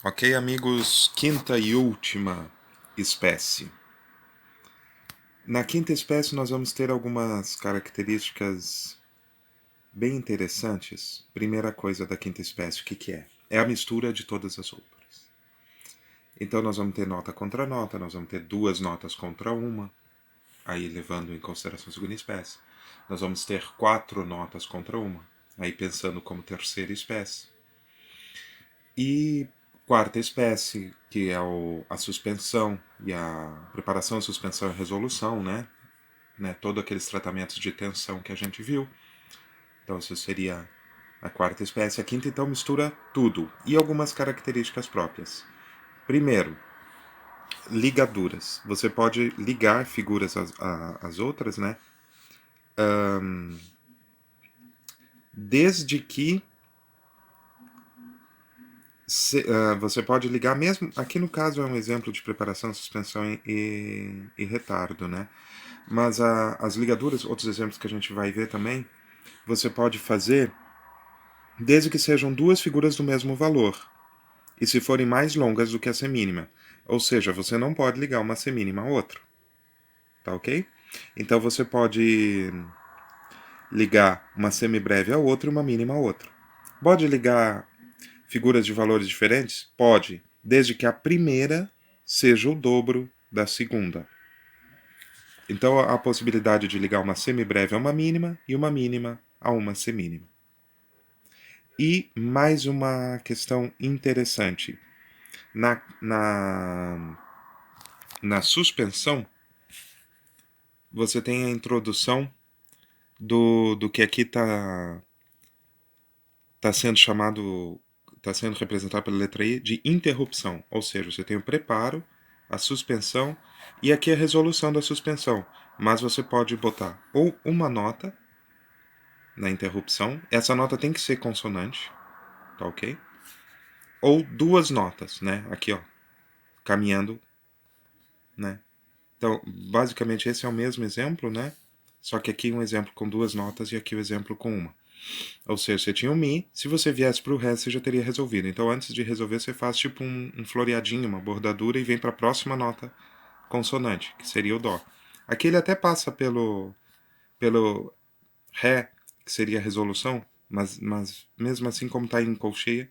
Ok, amigos, quinta e última espécie. Na quinta espécie nós vamos ter algumas características bem interessantes. Primeira coisa da quinta espécie, o que é? É a mistura de todas as outras. Então nós vamos ter nota contra nota, nós vamos ter duas notas contra uma, aí levando em consideração a segunda espécie. Nós vamos ter quatro notas contra uma, aí pensando como terceira espécie. E quarta espécie, que é a suspensão e a preparação, suspensão e resolução, né? Todos aqueles tratamentos de tensão que a gente viu. Então, isso seria a quarta espécie. A quinta, então, mistura tudo e algumas características próprias. Primeiro, ligaduras. Você pode ligar figuras às outras, né? Desde que você pode ligar mesmo. Aqui no caso é um exemplo de preparação, suspensão e retardo, né? Mas as ligaduras, outros exemplos que a gente vai ver também, você pode fazer desde que sejam duas figuras do mesmo valor. E se forem mais longas do que a semínima. Ou seja, você não pode ligar uma semínima a outra. Tá ok? Então você pode ligar uma semibreve a outra e uma mínima a outra. Pode ligar figuras de valores diferentes? Pode, desde que a primeira seja o dobro da segunda. Então há a possibilidade de ligar uma semibreve a uma mínima e uma mínima a uma semínima. E mais uma questão interessante. Na suspensão, você tem a introdução do que aqui tá sendo chamado, está sendo representado pela letra I de interrupção. Ou seja, você tem o preparo, a suspensão e aqui a resolução da suspensão. Mas você pode botar ou uma nota na interrupção, essa nota tem que ser consonante, tá ok? Ou duas notas, né? Aqui, ó, caminhando, né? Então, basicamente esse é o mesmo exemplo, né? Só que aqui um exemplo com duas notas e aqui o exemplo com uma. Ou seja, você tinha o Mi, se você viesse para o Ré, você já teria resolvido. Então, antes de resolver, você faz tipo um floreadinho, uma bordadura e vem para a próxima nota consonante, que seria o Dó. Aqui ele até passa pelo Ré, que seria a resolução, mas mesmo assim, como está em colcheia,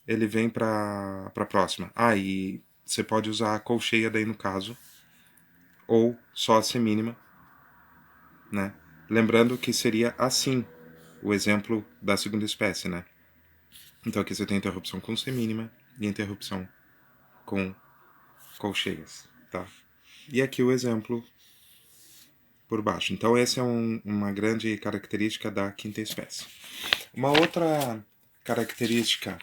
ele vem para a próxima. Ah, e você pode usar a colcheia daí no caso, ou só a semínima, né? Lembrando que seria assim o exemplo da segunda espécie, né? Então aqui você tem interrupção com semínima e interrupção com colcheias, tá? E aqui o exemplo por baixo. Então essa é uma grande característica da quinta espécie. Uma outra característica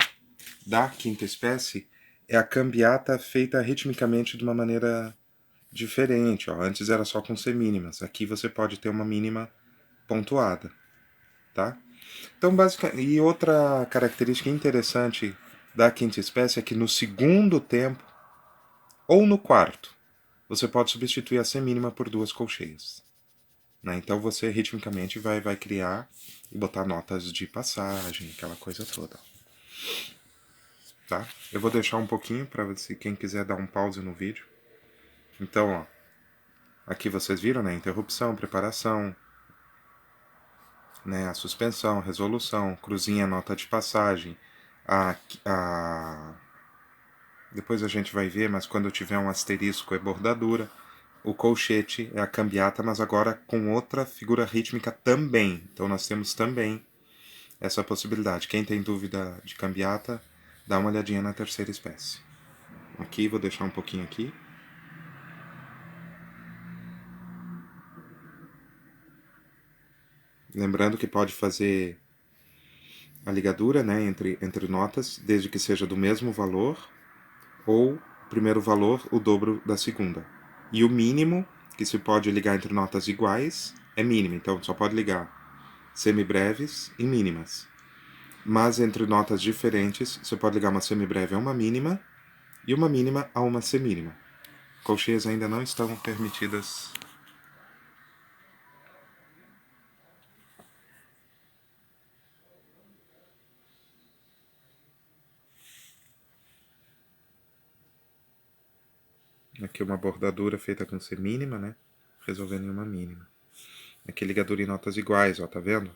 da quinta espécie é a cambiata feita ritmicamente de uma maneira diferente. Ó. Antes era só com semínimas. Aqui você pode ter uma mínima pontuada, tá? Então, basicamente, e outra característica interessante da quinta espécie é que no segundo tempo ou no quarto você pode substituir a semínima por duas colcheias. Né? Então você ritmicamente vai criar e botar notas de passagem, aquela coisa toda. Tá? Eu vou deixar um pouquinho para se quem quiser dar um pause no vídeo. Então, ó, aqui vocês viram, né? Interrupção, preparação, né? A suspensão, resolução, cruzinha, nota de passagem, a depois a gente vai ver, mas quando tiver um asterisco é bordadura. O colchete é a cambiata, mas agora com outra figura rítmica também. Então nós temos também essa possibilidade. Quem tem dúvida de cambiata, dá uma olhadinha na terceira espécie. Aqui, vou deixar um pouquinho aqui. Lembrando que pode fazer a ligadura, né, entre notas, desde que seja do mesmo valor, ou o primeiro valor o dobro da segunda. E o mínimo, que se pode ligar entre notas iguais, é mínimo. Então só pode ligar semibreves e mínimas. Mas entre notas diferentes, você pode ligar uma semibreve a uma mínima e uma mínima a uma semínima. Colcheias ainda não estão permitidas. Aqui uma bordadura feita com C mínima, né? Resolvendo em uma mínima. Aqui ligadura em notas iguais, ó, tá vendo?